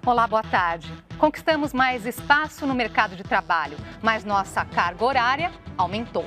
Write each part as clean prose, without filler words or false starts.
Olá, boa tarde. Conquistamos mais espaço no mercado de trabalho, mas nossa carga horária aumentou.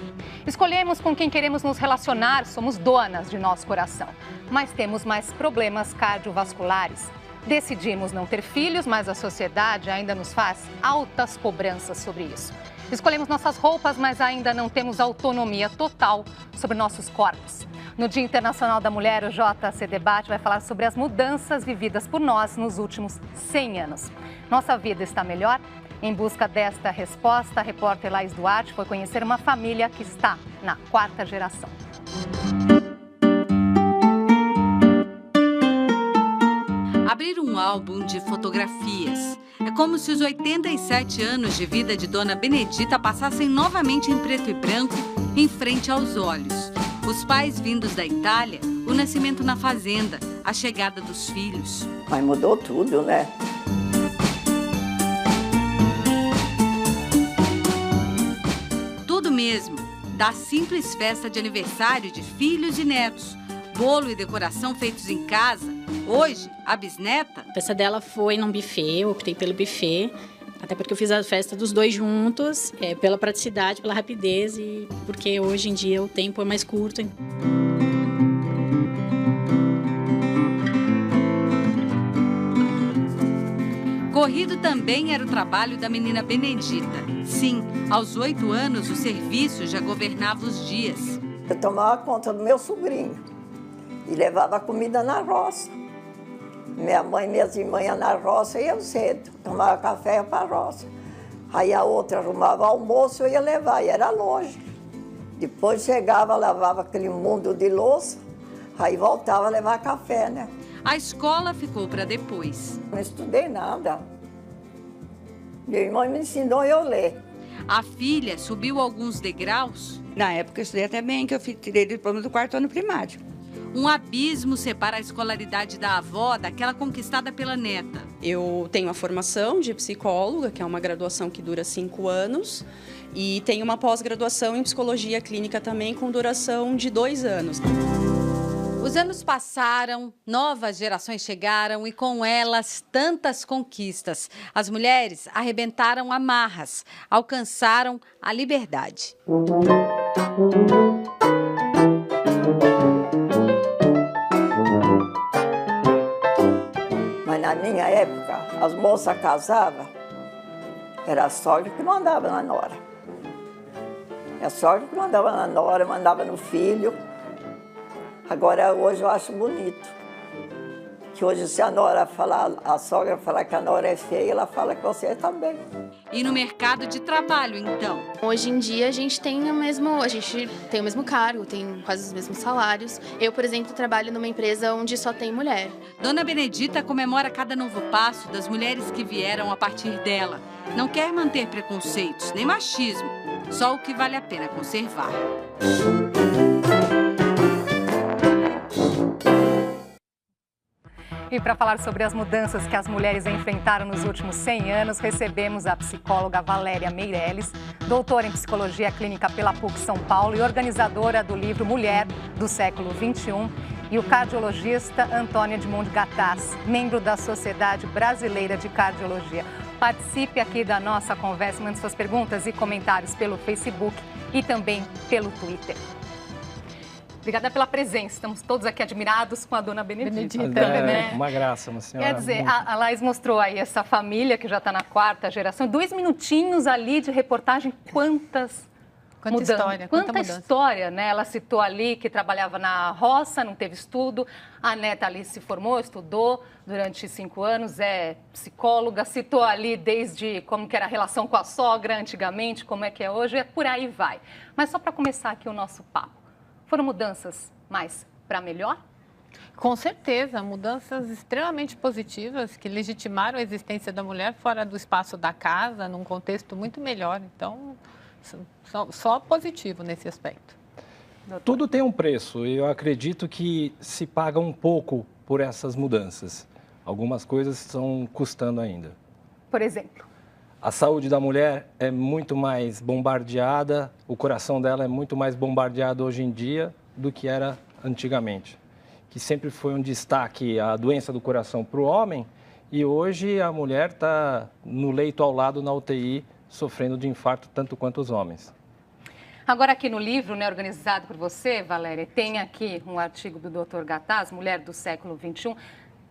Escolhemos com quem queremos nos relacionar, somos donas de nosso coração, mas temos mais problemas cardiovasculares. Decidimos não ter filhos, mas a sociedade ainda nos faz altas cobranças sobre isso. Escolhemos nossas roupas, mas ainda não temos autonomia total sobre nossos corpos. No Dia Internacional da Mulher, o JC Debate vai falar sobre as mudanças vividas por nós nos últimos 100 anos. Nossa vida está melhor? Em busca desta resposta, a repórter Laís Duarte foi conhecer uma família que está na 4ª geração. Abrir um álbum de fotografias. É como se os 87 anos de vida de Dona Benedita passassem novamente em preto e branco em frente aos olhos. Os pais vindos da Itália, o nascimento na fazenda, a chegada dos filhos. Mas mudou tudo, né? Tudo mesmo, da simples festa de aniversário de filhos e netos, bolo e decoração feitos em casa. Hoje, a bisneta... A festa dela foi num buffet, eu optei pelo buffet, até porque eu fiz a festa dos dois juntos, pela praticidade, pela rapidez e porque hoje em dia o tempo é mais curto. Corrido também era o trabalho da menina Benedita. Sim, aos 8 anos o serviço já governava os dias. Eu tomava conta do meu sobrinho e levava a comida na roça. Minha mãe e minhas irmãs iam na roça e eu cedo, tomava café e ia para a roça. Aí a outra arrumava almoço, eu ia levar, e era longe. Depois chegava, lavava aquele mundo de louça, aí voltava a levar café, né? A escola ficou para depois. Não estudei nada. Meu irmão me ensinou eu ler. A filha subiu alguns degraus. Na época eu estudei até bem, que eu tirei diploma do 4º ano primário. Um abismo separa a escolaridade da avó daquela conquistada pela neta. Eu tenho a formação de psicóloga, que é uma graduação que dura 5 anos, e tenho uma pós-graduação em psicologia clínica também, com duração de 2 anos. Os anos passaram, novas gerações chegaram e com elas tantas conquistas. As mulheres arrebentaram amarras, alcançaram a liberdade. Mas na minha época, as moças casavam, era a sogra que mandava na nora. A sogra que mandava na nora, mandava no filho. Agora, hoje eu acho bonito. Que hoje, se a nora falar, a sogra falar que a nora é feia, ela fala que você é também. E no mercado de trabalho, então? Hoje em dia, a gente tem o mesmo cargo, tem quase os mesmos salários. Eu, por exemplo, trabalho numa empresa onde só tem mulher. Dona Benedita comemora cada novo passo das mulheres que vieram a partir dela. Não quer manter preconceitos, nem machismo, só o que vale a pena conservar. E para falar sobre as mudanças que as mulheres enfrentaram nos últimos 100 anos, recebemos a psicóloga Valéria Meirelles, doutora em Psicologia Clínica pela PUC São Paulo e organizadora do livro Mulher do Século XXI, e o cardiologista Antônio Edmundo Gattas, membro da Sociedade Brasileira de Cardiologia. Participe aqui da nossa conversa, mande suas perguntas e comentários pelo Facebook e também pelo Twitter. Obrigada pela presença. Estamos todos aqui admirados com a Dona Benedita. Né? Uma graça, uma senhora. Quer dizer, a Laís mostrou aí essa família que já está na 4ª geração. 2 minutinhos ali de reportagem, quanta história, quanta história, né? Ela citou ali que trabalhava na roça, não teve estudo. A neta ali se formou, estudou durante 5 anos, é psicóloga. Citou ali desde como que era a relação com a sogra antigamente, como é que é hoje, por aí vai. Mas só para começar aqui o nosso papo. Foram mudanças mais para melhor? Com certeza, mudanças extremamente positivas que legitimaram a existência da mulher fora do espaço da casa, num contexto muito melhor. Então, só positivo nesse aspecto. Tudo tem um preço e eu acredito que se paga um pouco por essas mudanças. Algumas coisas estão custando ainda. Por exemplo? A saúde da mulher é muito mais bombardeada, o coração dela é muito mais bombardeado hoje em dia do que era antigamente. Que sempre foi um destaque a doença do coração para o homem e hoje a mulher está no leito ao lado na UTI, sofrendo de infarto tanto quanto os homens. Agora aqui no livro, né, organizado por você, Valéria, tem aqui um artigo do Dr. Gataz, Mulher do Século XXI,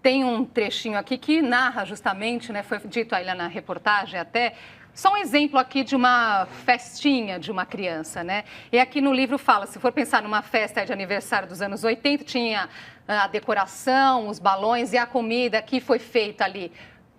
tem um trechinho aqui que narra justamente, né, foi dito aí na reportagem até, só um exemplo aqui de uma festinha de uma criança, né? E aqui no livro fala, se for pensar numa festa de aniversário dos anos 80, tinha a decoração, os balões e a comida que foi feita ali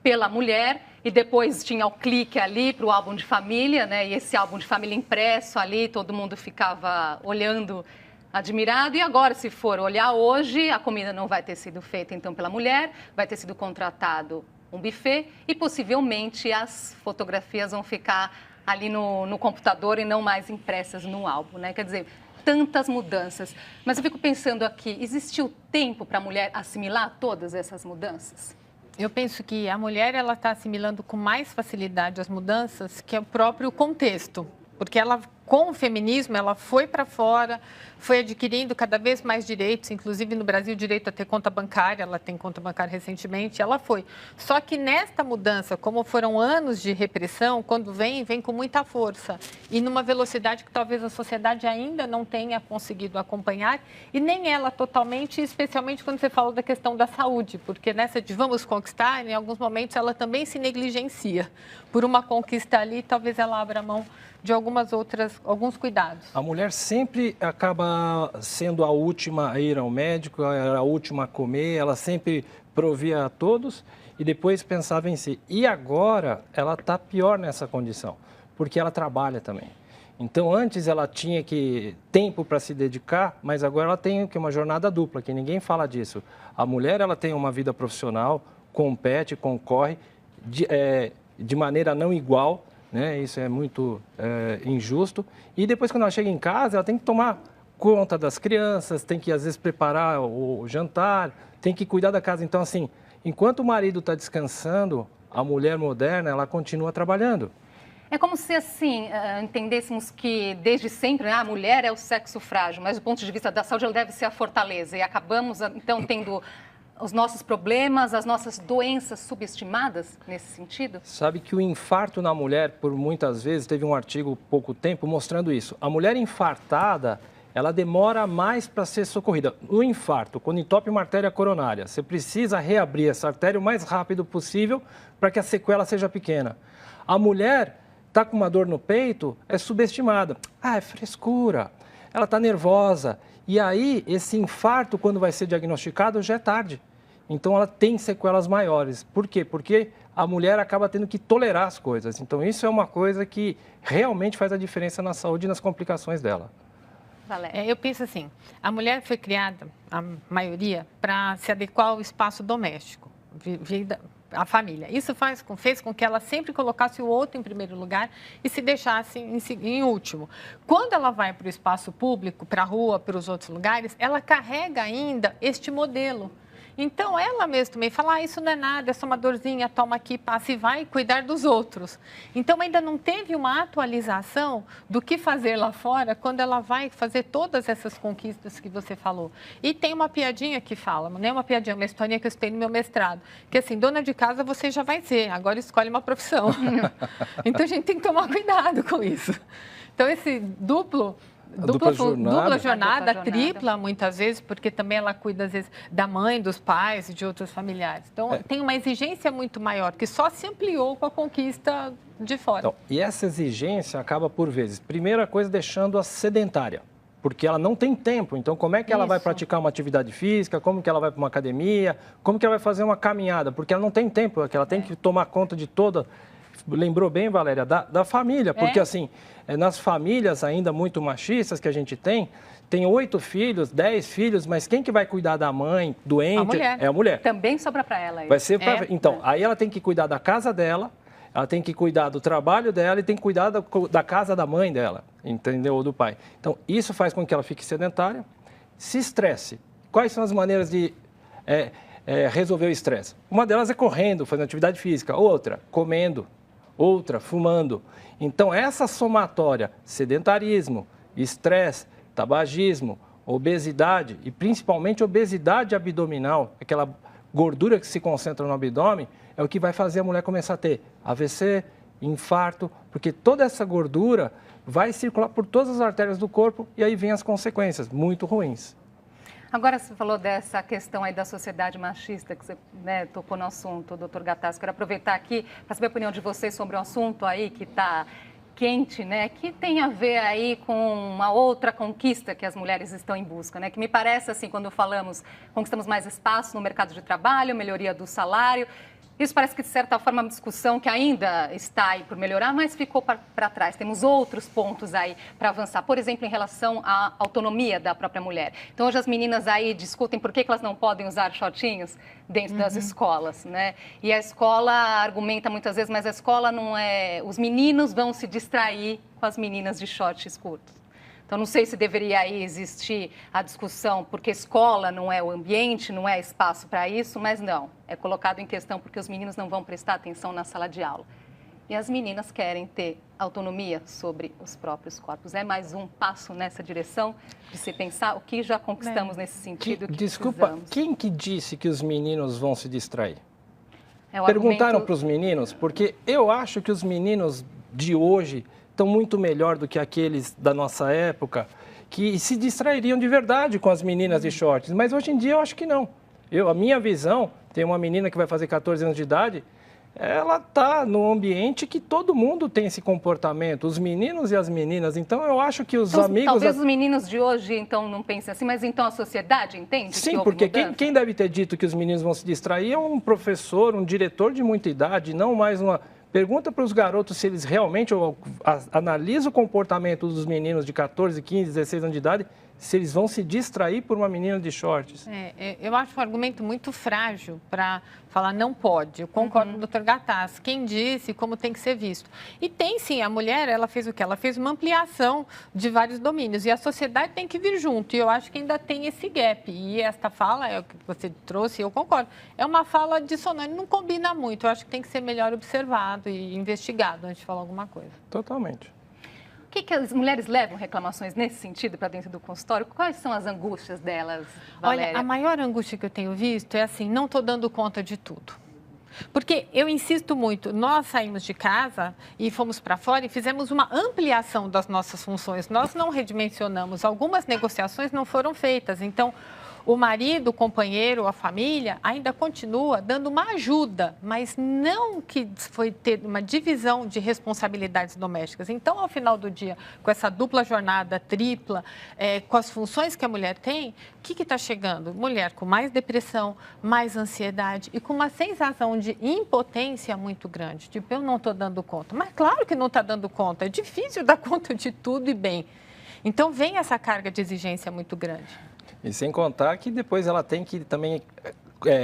pela mulher e depois tinha o clique ali para o álbum de família, né? E esse álbum de família impresso ali, todo mundo ficava olhando admirado. E agora, se for olhar hoje, a comida não vai ter sido feita então pela mulher, vai ter sido contratado um buffet e possivelmente as fotografias vão ficar ali no computador e não mais impressas no álbum, né? Quer dizer, tantas mudanças. Mas eu fico pensando aqui, existiu tempo para a mulher assimilar todas essas mudanças? Eu penso que a mulher ela está assimilando com mais facilidade as mudanças que é o próprio contexto, porque ela, com o feminismo, ela foi para fora, foi adquirindo cada vez mais direitos, inclusive no Brasil, o direito a ter conta bancária, ela tem conta bancária recentemente, ela foi. Só que nesta mudança, como foram anos de repressão, quando vem com muita força e numa velocidade que talvez a sociedade ainda não tenha conseguido acompanhar e nem ela totalmente, especialmente quando você fala da questão da saúde, porque nessa de vamos conquistar, em alguns momentos ela também se negligencia. Por uma conquista ali, talvez ela abra mão de alguns cuidados. A mulher sempre acaba sendo a última a ir ao médico, a última a comer, ela sempre provia a todos e depois pensava em si. E agora ela está pior nessa condição, porque ela trabalha também. Então antes ela tinha tempo para se dedicar, mas agora ela tem uma jornada dupla, que ninguém fala disso. A mulher ela tem uma vida profissional, compete, concorre de maneira não igual, né? Isso é muito injusto. E depois, quando ela chega em casa, ela tem que tomar conta das crianças, tem que, às vezes, preparar o jantar, tem que cuidar da casa. Então, assim, enquanto o marido está descansando, a mulher moderna, ela continua trabalhando. É como se, assim, entendêssemos que, desde sempre, né, a mulher é o sexo frágil, mas do ponto de vista da saúde, ela deve ser a fortaleza. E acabamos, então, tendo os nossos problemas, as nossas doenças subestimadas nesse sentido? Sabe que o infarto na mulher, por muitas vezes, teve um artigo há pouco tempo mostrando isso. A mulher infartada, ela demora mais para ser socorrida. No infarto, quando entope uma artéria coronária, você precisa reabrir essa artéria o mais rápido possível para que a sequela seja pequena. A mulher está com uma dor no peito, é subestimada. Ah, é frescura, ela está nervosa. E aí, esse infarto, quando vai ser diagnosticado, já é tarde. Então, ela tem sequelas maiores. Por quê? Porque a mulher acaba tendo que tolerar as coisas. Então, isso é uma coisa que realmente faz a diferença na saúde e nas complicações dela. Eu penso assim, a mulher foi criada, a maioria, para se adequar ao espaço doméstico, a família. Isso fez com que ela sempre colocasse o outro em primeiro lugar e se deixasse em último. Quando ela vai para o espaço público, para a rua, para os outros lugares, ela carrega ainda este modelo. Então, ela mesma também fala, isso não é nada, é só uma dorzinha, toma aqui, passa e vai cuidar dos outros. Então, ainda não teve uma atualização do que fazer lá fora quando ela vai fazer todas essas conquistas que você falou. E tem uma piadinha que fala, não é uma piadinha, uma historinha que eu estudei no meu mestrado, que assim, dona de casa você já vai ser, agora escolhe uma profissão. Então, a gente tem que tomar cuidado com isso. Então, esse dupla jornada, tripla, muitas vezes, porque também ela cuida, às vezes, da mãe, dos pais e de outros familiares. Então, tem uma exigência muito maior, que só se ampliou com a conquista de fora. Então, e essa exigência acaba, por vezes, primeira coisa, deixando-a sedentária, porque ela não tem tempo. Então, como é que ela vai praticar uma atividade física, como que ela vai para uma academia, como que ela vai fazer uma caminhada, porque ela não tem tempo, ela tem que tomar conta de toda... Lembrou bem, Valéria, da família, porque assim, nas famílias ainda muito machistas que a gente tem 8 filhos, 10 filhos, mas quem que vai cuidar da mãe doente é a mulher. Também sobra para ela. Vai ser Então, aí ela tem que cuidar da casa dela, ela tem que cuidar do trabalho dela e tem que cuidar da casa da mãe dela, entendeu? Ou do pai. Então, isso faz com que ela fique sedentária, se estresse. Quais são as maneiras de resolver o estresse? Uma delas é correndo, fazendo atividade física, outra, comendo, outra, fumando. Então, essa somatória, sedentarismo, estresse, tabagismo, obesidade e principalmente obesidade abdominal, aquela gordura que se concentra no abdômen é o que vai fazer a mulher começar a ter AVC, infarto, porque toda essa gordura vai circular por todas as artérias do corpo e aí vem as consequências muito ruins. Agora, você falou dessa questão aí da sociedade machista, que você tocou no assunto, doutor Gattas. Quero aproveitar aqui para saber a opinião de vocês sobre um assunto aí que está quente, que tem a ver aí com uma outra conquista que as mulheres estão em busca, que me parece assim, quando conquistamos mais espaço no mercado de trabalho, melhoria do salário. Isso parece que, de certa forma, é uma discussão que ainda está aí por melhorar, mas ficou para trás. Temos outros pontos aí para avançar, por exemplo, em relação à autonomia da própria mulher. Então, hoje as meninas aí discutem por que elas não podem usar shortinhos dentro das escolas, E a escola argumenta muitas vezes, mas a escola não é... Os meninos vão se distrair com as meninas de shorts curtos. Então, não sei se deveria aí existir a discussão, porque escola não é o ambiente, não é espaço para isso, mas não. É colocado em questão porque os meninos não vão prestar atenção na sala de aula. E as meninas querem ter autonomia sobre os próprios corpos. É mais um passo nessa direção de se pensar o que já conquistamos nesse sentido. Desculpa, quem que disse que os meninos vão se distrair? Perguntaram para os meninos, porque eu acho que os meninos de hoje estão muito melhor do que aqueles da nossa época, que se distrairiam de verdade com as meninas de shorts. Mas hoje em dia eu acho que não. A minha visão, tem uma menina que vai fazer 14 anos de idade, ela está num ambiente que todo mundo tem esse comportamento, os meninos e as meninas. Então eu acho que os amigos... Talvez os meninos de hoje, então, não pensem assim, mas então a sociedade entende? Sim, porque quem deve ter dito que os meninos vão se distrair é um professor, um diretor de muita idade, não mais uma... Pergunta para os garotos se eles realmente analisam o comportamento dos meninos de 14, 15, 16 anos de idade, se eles vão se distrair por uma menina de shorts. Eu acho um argumento muito frágil para falar não pode. Eu concordo com o Dr. Gattas. Quem disse como tem que ser visto. E tem sim, a mulher, ela fez o quê? Ela fez uma ampliação de vários domínios e a sociedade tem que vir junto. E eu acho que ainda tem esse gap. E esta fala, é o que você trouxe, eu concordo. É uma fala dissonante, não combina muito. Eu acho que tem que ser melhor observado e investigado antes de falar alguma coisa. Totalmente. O que as mulheres levam reclamações nesse sentido para dentro do consultório? Quais são as angústias delas, Valéria? Olha, a maior angústia que eu tenho visto é assim, não estou dando conta de tudo. Porque eu insisto muito, nós saímos de casa e fomos para fora e fizemos uma ampliação das nossas funções. Nós não redimensionamos, algumas negociações não foram feitas. Então, o marido, o companheiro, a família ainda continua dando uma ajuda, mas não que foi ter uma divisão de responsabilidades domésticas. Então, ao final do dia, com essa dupla jornada, tripla, com as funções que a mulher tem, o que está chegando? Mulher com mais depressão, mais ansiedade e com uma sensação de impotência muito grande. Tipo, eu não estou dando conta. Mas claro que não está dando conta, é difícil dar conta de tudo e bem. Então, vem essa carga de exigência muito grande. E sem contar que depois ela tem que também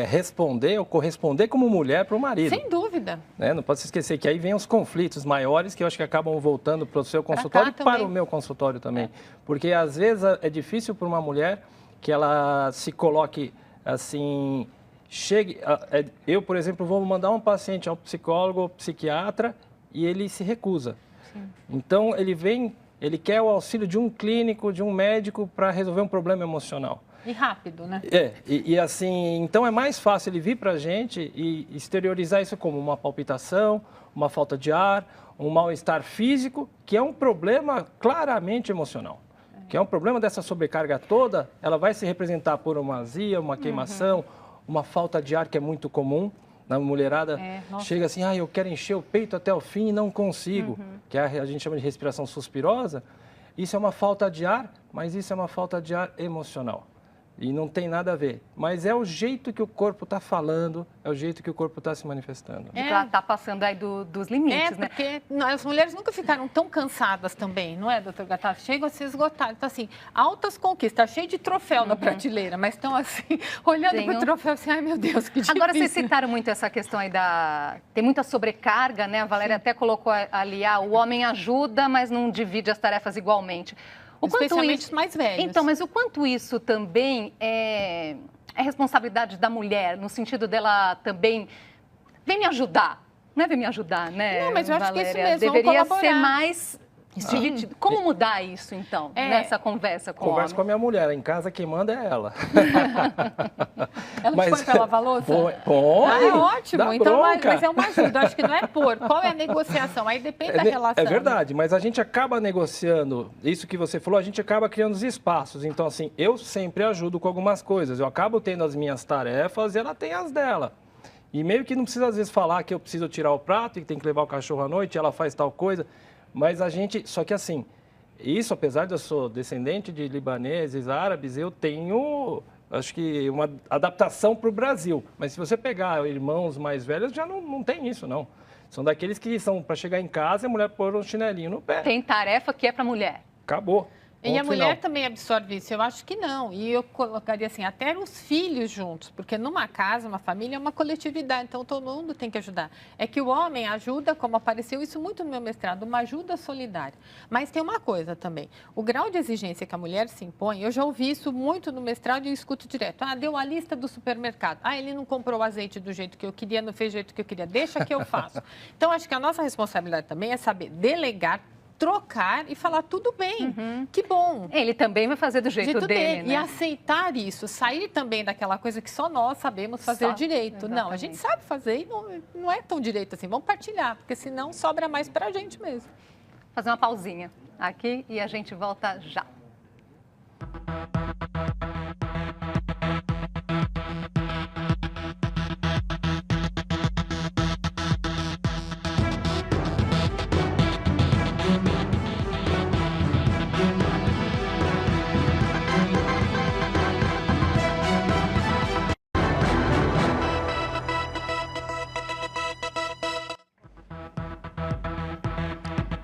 responder ou corresponder como mulher para o marido. Sem dúvida. Não pode se esquecer que aí vem os conflitos maiores que eu acho que acabam voltando para o seu consultório e para o meu consultório também. Porque às vezes é difícil para uma mulher que ela se coloque assim, eu, por exemplo, vou mandar um paciente ao psicólogo ou psiquiatra e ele se recusa. Sim. Então ele quer o auxílio de um clínico, de um médico para resolver um problema emocional. E rápido, né? E assim, então é mais fácil ele vir para a gente e exteriorizar isso como uma palpitação, uma falta de ar, um mal-estar físico, que é um problema claramente emocional. Que é um problema dessa sobrecarga toda, ela vai se representar por uma azia, uma queimação, uma falta de ar que é muito comum. Na mulherada, chega assim, eu quero encher o peito até o fim e não consigo, que a gente chama de respiração suspirosa. Isso é uma falta de ar, mas isso é uma falta de ar emocional. E não tem nada a ver. Mas é o jeito que o corpo está falando, é o jeito que o corpo está se manifestando. Ela está passando aí dos limites, né? Porque as mulheres nunca ficaram tão cansadas também, não é, doutor Gattas? Chegam a se esgotar. Então, assim, altas conquistas, cheio de troféu na prateleira, mas estão assim, olhando para o troféu assim, ai meu Deus, que difícil. Agora, vocês citaram muito essa questão aí tem muita sobrecarga, né? A Valéria até colocou ali, o homem ajuda, mas não divide as tarefas igualmente. Especialmente os mais velhos. Então, mas o quanto isso também é responsabilidade da mulher, no sentido dela também, vem me ajudar, não é vem me ajudar, né, Não, mas eu acho Valéria? que isso mesmo, deveria ser mais Como mudar isso, então, nessa conversa com o homem? Conversa com a minha mulher, em casa quem manda é ela. Ela te põe pra lavar louça? Põe. É ótimo, então, mas é uma ajuda, acho que não é pôr. Qual é a negociação? Aí depende da relação. É verdade, mas a gente acaba negociando, isso que você falou, a gente acaba criando os espaços. Então, assim, eu sempre ajudo com algumas coisas. Eu acabo tendo as minhas tarefas e ela tem as dela. E meio que não precisa, às vezes, falar que eu preciso tirar o prato e que tem que levar o cachorro à noite, ela faz tal coisa. Mas a gente, só que assim, isso apesar de eu sou descendente de libaneses, árabes, eu tenho, acho que uma adaptação para o Brasil. Mas se você pegar irmãos mais velhos, já não tem isso, não. São daqueles que são para chegar em casa e a mulher pôr um chinelinho no pé. Tem tarefa que é para mulher. Acabou. E a mulher também absorve isso? Eu acho que não. E eu colocaria assim, até os filhos juntos, porque numa casa, uma família é uma coletividade, então todo mundo tem que ajudar. É que o homem ajuda, como apareceu isso muito no meu mestrado, uma ajuda solidária. Mas tem uma coisa também, o grau de exigência que a mulher se impõe, eu já ouvi isso muito no mestrado e eu escuto direto. Deu a lista do supermercado. Ele não comprou o azeite do jeito que eu queria, não fez do jeito que eu queria, deixa que eu faço. Então, acho que a nossa responsabilidade também é saber delegar, trocar e falar tudo bem, que bom. Ele também vai fazer do jeito dele, né? E aceitar isso, sair também daquela coisa que só nós sabemos fazer direito. Exatamente. Não, a gente sabe fazer e não é tão direito assim. Vamos partilhar, porque senão sobra mais pra gente mesmo. Fazer uma pausinha aqui e a gente volta já.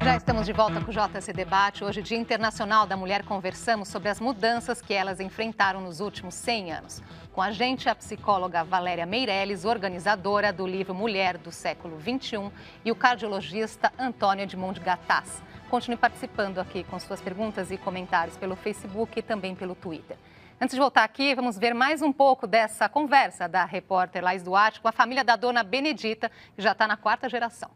Já estamos de volta com o JC Debate. Hoje, Dia Internacional da Mulher, conversamos sobre as mudanças que elas enfrentaram nos últimos 100 anos. Com a gente, a psicóloga Valéria Meirelles, organizadora do livro Mulher do Século XXI, e o cardiologista Antônio Edmond Gattas. Continue participando aqui com suas perguntas e comentários pelo Facebook e também pelo Twitter. Antes de voltar aqui, vamos ver mais um pouco dessa conversa da repórter Laís Duarte com a família da dona Benedita, que já está na 4ª geração.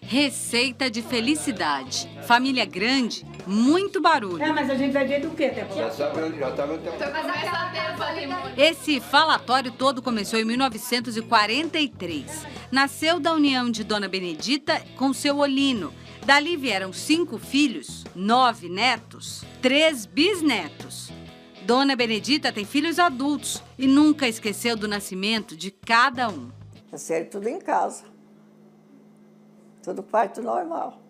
Receita de felicidade. Família grande, muito barulho. Mas a gente vai ver do quê? Esse falatório todo começou em 1943. Nasceu da união de Dona Benedita com seu Olino. Dali vieram 5 filhos, 9 netos, 3 bisnetos. Dona Benedita tem filhos adultos e nunca esqueceu do nascimento de cada um. Nasceram tudo em casa. Tudo parto normal.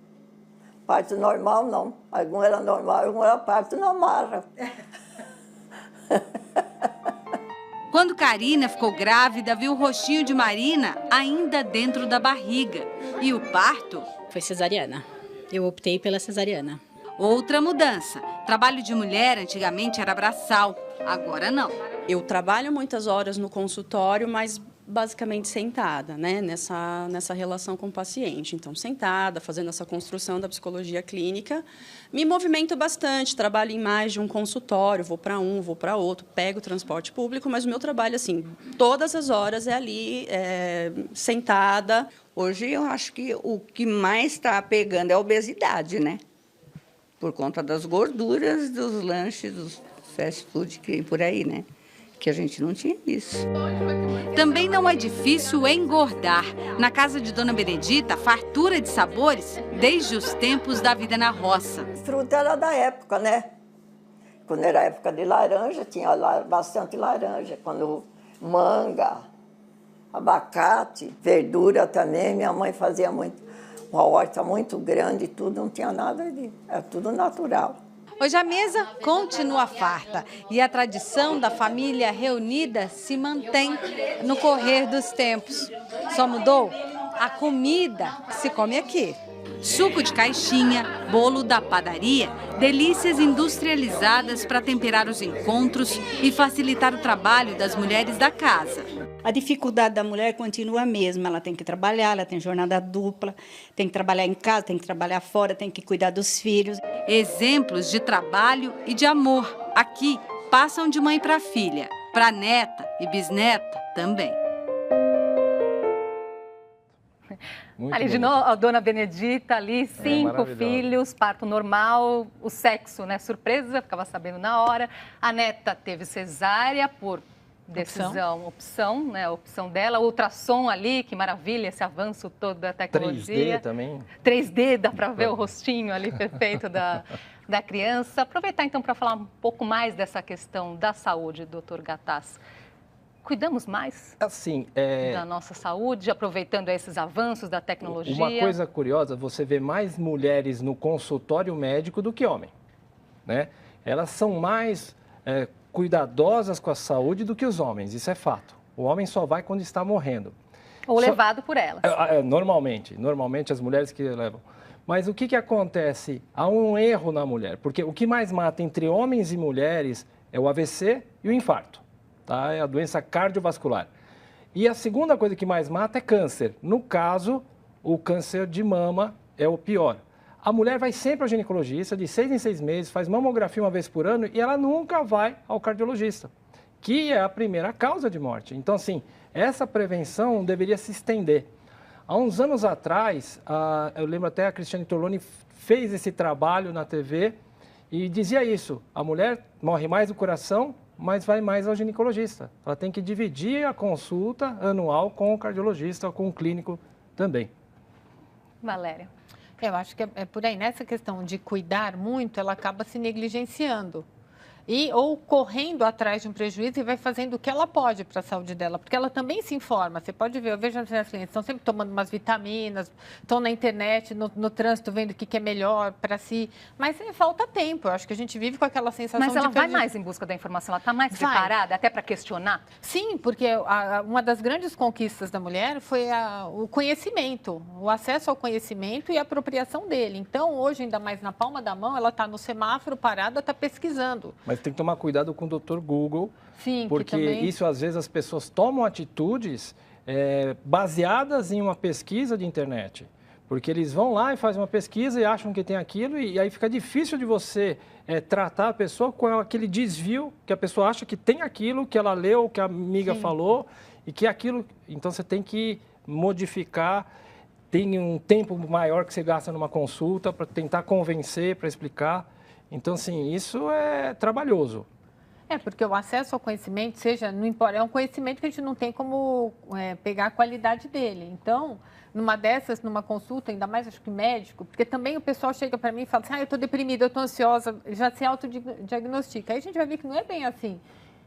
Parto normal, não. Algum era normal, algum era parto na marra. Quando Karina ficou grávida, viu o rostinho de Marina ainda dentro da barriga. E o parto? Foi cesariana. Eu optei pela cesariana. Outra mudança. Trabalho de mulher antigamente era braçal, agora não. Eu trabalho muitas horas no consultório, mas basicamente sentada, né, nessa relação com o paciente. Então, sentada, fazendo essa construção da psicologia clínica, me movimento bastante, trabalho em mais de um consultório, vou para um, vou para outro, pego o transporte público, mas o meu trabalho, assim, todas as horas é ali, sentada. Hoje, eu acho que o que mais está pegando é a obesidade, né? Por conta das gorduras, dos lanches, dos fast food que tem por aí, né? Que a gente não tinha isso. Também não é difícil engordar. Na casa de Dona Benedita, fartura de sabores desde os tempos da vida na roça. Fruta era da época, né? Quando era época de laranja, tinha bastante laranja. Quando manga, abacate, verdura também. Minha mãe fazia muito, uma horta muito grande e tudo, não tinha nada disso. Era tudo natural. Hoje a mesa continua farta e a tradição da família reunida se mantém no correr dos tempos. Só mudou a comida que se come aqui. Suco de caixinha, bolo da padaria, delícias industrializadas para temperar os encontros e facilitar o trabalho das mulheres da casa. A dificuldade da mulher continua a mesma. Ela tem que trabalhar, ela tem jornada dupla, tem que trabalhar em casa, tem que trabalhar fora, tem que cuidar dos filhos. Exemplos de trabalho e de amor aqui passam de mãe para filha, para neta e bisneta também. Ali de novo, a dona Benedita ali, 5 filhos, parto normal, o sexo, né, surpresa, ficava sabendo na hora. A neta teve cesárea por opção, né, a opção dela. Ultrassom ali, que maravilha, esse avanço todo da tecnologia. 3D também. 3D, dá para ver o rostinho ali perfeito da criança. Aproveitar então para falar um pouco mais dessa questão da saúde, doutor Gattas. Cuidamos mais assim, da nossa saúde, aproveitando esses avanços da tecnologia? Uma coisa curiosa, você vê mais mulheres no consultório médico do que homem, né? Elas são mais cuidadosas com a saúde do que os homens, isso é fato. O homem só vai quando está morrendo. Ou levado por elas. Normalmente as mulheres que levam. Mas o que acontece? Há um erro na mulher, porque o que mais mata entre homens e mulheres é o AVC e o infarto. Tá? É a doença cardiovascular. E a segunda coisa que mais mata é câncer. No caso, o câncer de mama é o pior. A mulher vai sempre ao ginecologista, de 6 em 6 meses, faz mamografia uma vez por ano e ela nunca vai ao cardiologista, que é a primeira causa de morte. Então, assim, essa prevenção deveria se estender. Há uns anos atrás, eu lembro até a Cristiane Torloni fez esse trabalho na TV e dizia isso, a mulher morre mais do coração, mas vai mais ao ginecologista. Ela tem que dividir a consulta anual com o cardiologista ou com o clínico também. Valéria. Eu acho que é por aí. Nessa questão de cuidar muito, ela acaba se negligenciando. Ou correndo atrás de um prejuízo e vai fazendo o que ela pode para a saúde dela, porque ela também se informa. Você pode ver, eu vejo as minhas clientes, estão sempre tomando umas vitaminas, estão na internet, no trânsito, vendo o que é melhor para si, mas falta tempo. Eu acho que a gente vive com aquela sensação de... Mas ela vai mais em busca da informação, ela está mais preparada até para questionar? Sim, porque uma das grandes conquistas da mulher foi o conhecimento, o acesso ao conhecimento e a apropriação dele. Então, hoje, ainda mais na palma da mão, ela está no semáforo parada, está pesquisando. Mas tem que tomar cuidado com o Dr. Google, sim, porque também... isso, às vezes, as pessoas tomam atitudes baseadas em uma pesquisa de internet. Porque eles vão lá e fazem uma pesquisa e acham que tem aquilo, e aí fica difícil de você tratar a pessoa com aquele desvio, que a pessoa acha que tem aquilo, que ela leu, que a amiga falou, e que aquilo... Então, você tem que modificar, tem um tempo maior que você gasta numa consulta para tentar convencer, para explicar... Então, assim, isso é trabalhoso. Porque o acesso ao conhecimento, não importa, é um conhecimento que a gente não tem como pegar a qualidade dele. Então, numa consulta, ainda mais acho que médico, porque também o pessoal chega para mim e fala assim, eu estou deprimida, eu estou ansiosa, já se autodiagnostica. Aí a gente vai ver que não é bem assim.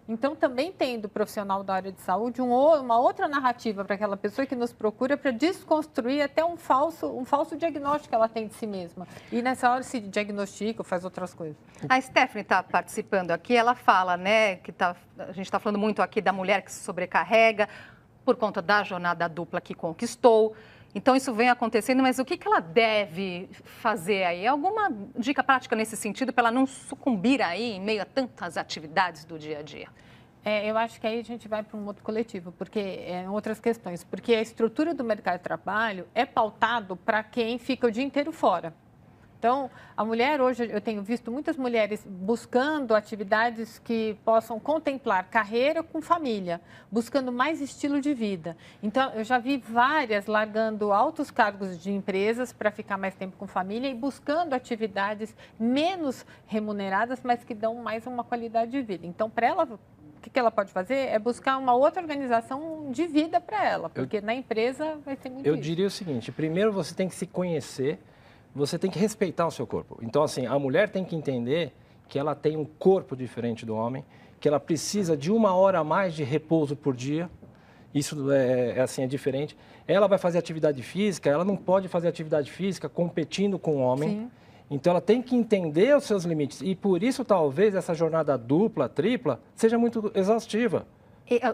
Então, também tem do profissional da área de saúde uma outra narrativa para aquela pessoa que nos procura para desconstruir até um falso diagnóstico que ela tem de si mesma. E nessa hora se diagnostica ou faz outras coisas. A Stephanie está participando aqui, ela fala, né, que a gente está falando muito aqui da mulher que se sobrecarrega por conta da jornada dupla que conquistou. Então, isso vem acontecendo, mas o que ela deve fazer aí? Alguma dica prática nesse sentido para ela não sucumbir aí em meio a tantas atividades do dia a dia? Eu acho que aí a gente vai para um outro coletivo, porque outras questões. Porque a estrutura do mercado de trabalho é pautado para quem fica o dia inteiro fora. Então, a mulher hoje, eu tenho visto muitas mulheres buscando atividades que possam contemplar carreira com família, buscando mais estilo de vida. Então, eu já vi várias largando altos cargos de empresas para ficar mais tempo com família e buscando atividades menos remuneradas, mas que dão mais uma qualidade de vida. Então, para ela... O que ela pode fazer é buscar uma outra organização de vida para ela, porque na empresa vai ser muito Eu diria o seguinte, primeiro você tem que se conhecer, você tem que respeitar o seu corpo. Então, assim, a mulher tem que entender que ela tem um corpo diferente do homem, que ela precisa de 1 hora a mais de repouso por dia, isso é diferente. Ela vai fazer atividade física, ela não pode fazer atividade física competindo com o homem. Sim. Então, ela tem que entender os seus limites. E, por isso, talvez, essa jornada dupla, tripla, seja muito exaustiva.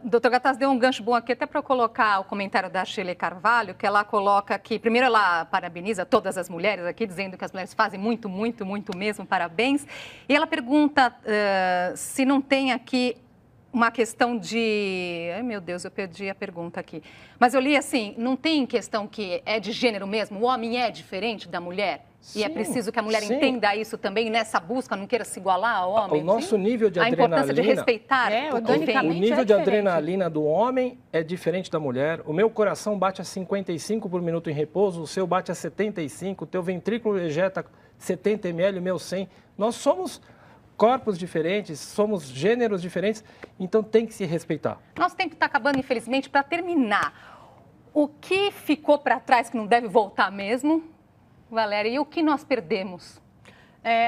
Doutor Gattas deu um gancho bom aqui, até para eu colocar o comentário da Shirley Carvalho, que ela coloca que, primeiro, ela parabeniza todas as mulheres aqui, dizendo que as mulheres fazem muito, muito, muito mesmo, parabéns. E ela pergunta se não tem aqui uma questão de... Ai, meu Deus, eu perdi a pergunta aqui. Mas eu li assim, não tem questão que é de gênero mesmo? O homem é diferente da mulher? E é preciso que a mulher sim. entenda isso também, nessa busca, não queira se igualar ao homem. O nosso nível de a adrenalina... importância de respeitar o nível de adrenalina do homem é diferente da mulher. O meu coração bate a 55 por minuto em repouso, o seu bate a 75, o teu ventrículo ejeta 70 ml, o meu 100. Nós somos corpos diferentes, somos gêneros diferentes, então tem que se respeitar. Nosso tempo está acabando, infelizmente. Para terminar, o que ficou para trás que não deve voltar mesmo, Valéria, e o que nós perdemos?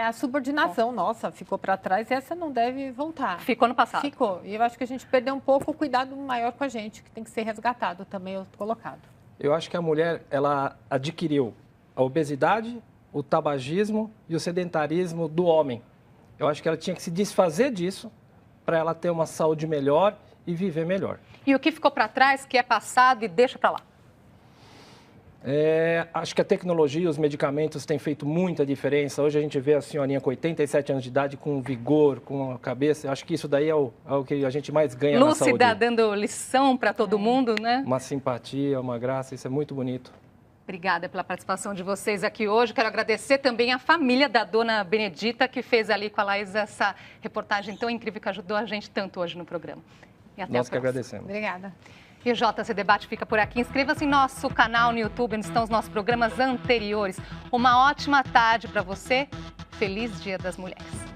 A subordinação nossa ficou para trás e essa não deve voltar. Ficou no passado. Ficou. E eu acho que a gente perdeu um pouco o cuidado maior com a gente, que tem que ser resgatado também, colocado. Eu acho que a mulher, ela adquiriu a obesidade, o tabagismo e o sedentarismo do homem. Eu acho que ela tinha que se desfazer disso para ela ter uma saúde melhor e viver melhor. E o que ficou para trás, que é passado e deixa para lá? Acho que a tecnologia, os medicamentos têm feito muita diferença. Hoje a gente vê a senhorinha com 87 anos de idade, com vigor, com a cabeça. Acho que isso daí é o que a gente mais ganha na saúde. Lúcida, dando lição para todo mundo, né? Uma simpatia, uma graça, isso é muito bonito. Obrigada pela participação de vocês aqui hoje. Quero agradecer também a família da dona Benedita, que fez ali com a Laís essa reportagem tão incrível que ajudou a gente tanto hoje no programa. E até Nós que agradecemos. Obrigada. E o JC Debate fica por aqui. Inscreva-se em nosso canal no YouTube, onde estão os nossos programas anteriores. Uma ótima tarde para você. Feliz Dia das Mulheres.